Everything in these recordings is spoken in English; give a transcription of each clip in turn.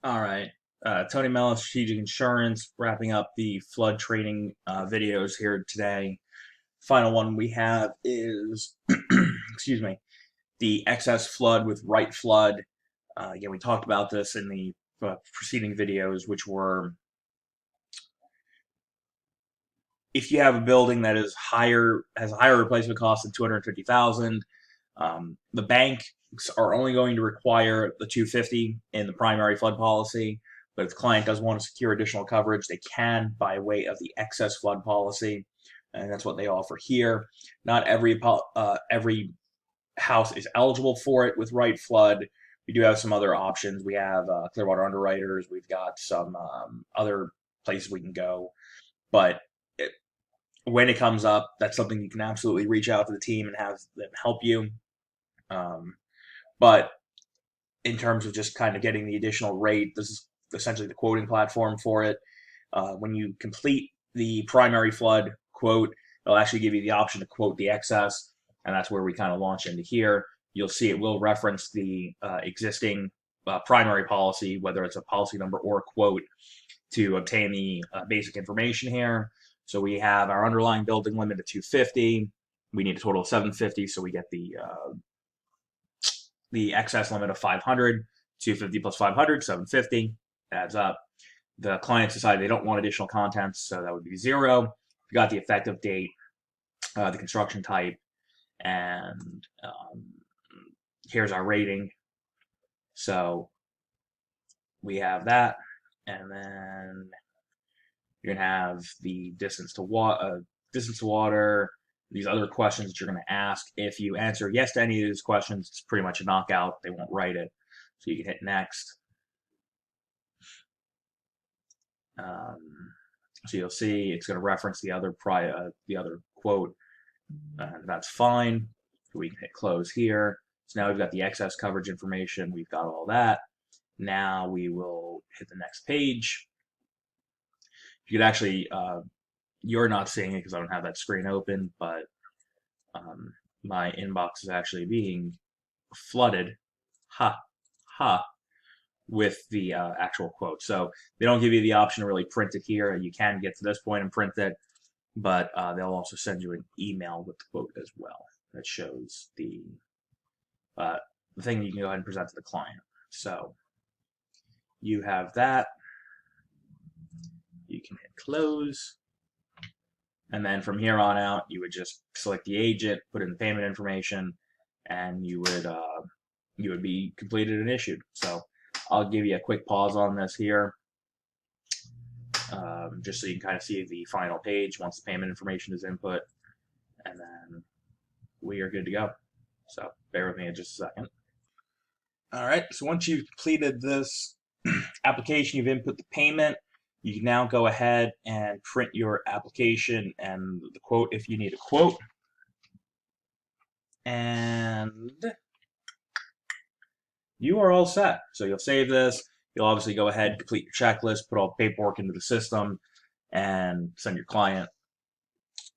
All right. Tony Mello, Strategic Insurance, wrapping up the flood trading videos here today. Final one we have is, excuse me, the excess flood with Wright flood. Again, we talked about this in the preceding videos, which were if you have a building that is higher has a higher replacement cost than 250,000, the banks are only going to require the 250 in the primary flood policy. But if the client does want to secure additional coverage, they can by way of the excess flood policy, and that's what they offer here. Not every house is eligible for it with Wright flood. We do have some other options. We have Clearwater Underwriters. We've got some other places we can go, but when it comes up, that's something you can absolutely reach out to the team and have them help you. Um, but in terms of just kind of getting the additional rate, this is essentially the quoting platform for it. When you complete the primary flood quote, it'll actually give you the option to quote the excess, and that's where we kind of launch into here. You'll see it will reference the existing primary policy, whether it's a policy number or a quote, to obtain the basic information here. So we have our underlying building limit of 250. We need a total of 750, so we get the excess limit of 500. 250 plus 500, 750 adds up. The clients decide they don't want additional contents, so that would be zero. We got the effective date, the construction type, and here's our rating. So we have that, and then you're gonna have the distance to water, these other questions that you're gonna ask. If you answer yes to any of these questions, it's pretty much a knockout. They won't write it, so you can hit next. So you'll see it's going to reference the other quote. That's fine. We can hit close here. So now we've got the excess coverage information. We've got all that. Now we will hit the next page. You could actually, you're not seeing it because I don't have that screen open, but my inbox is actually being flooded. Ha, ha, with the actual quote. So they don't give you the option to really print it here. You can get to this point and print it, but they'll also send you an email with the quote as well that shows the thing you can go ahead and present to the client. So you have that. You can hit close. And then from here on out, you would just select the agent, put in the payment information, and you would be completed and issued. So I'll give you a quick pause on this here, just so you can kind of see the final page once the payment information is input, and then we are good to go. So bear with me just a second. All right, so once you've completed this application, you've input the payment, you can now go ahead and print your application and the quote if you need a quote. And you are all set. So you'll save this. You'll obviously go ahead, complete your checklist, put all the paperwork into the system, and send your client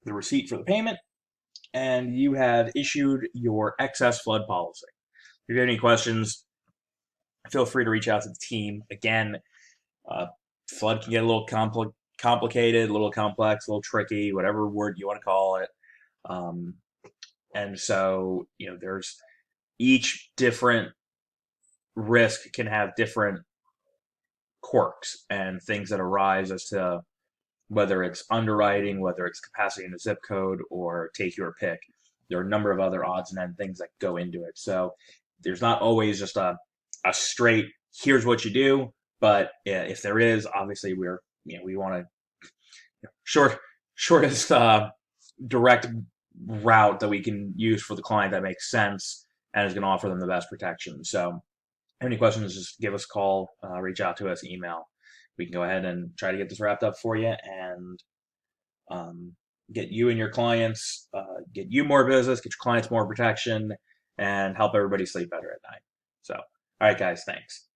the receipt for the payment. And you have issued your excess flood policy. If you have any questions, feel free to reach out to the team. Again, flood can get a little complicated, a little complex, a little tricky, whatever word you want to call it. And so, there's each different risk can have different quirks and things that arise as to whether it's underwriting, whether it's capacity in a zip code, or take your pick. There are a number of other odds and ends things that go into it. So there's not always just a straight, here's what you do. But if there is, obviously we want to shortest direct route that we can use for the client that makes sense and is going to offer them the best protection. So any questions, just give us a call, reach out to us, email. We can go ahead and try to get this wrapped up for you and get you and your clients, get you more business, get your clients more protection, and help everybody sleep better at night. So, all right, guys, thanks.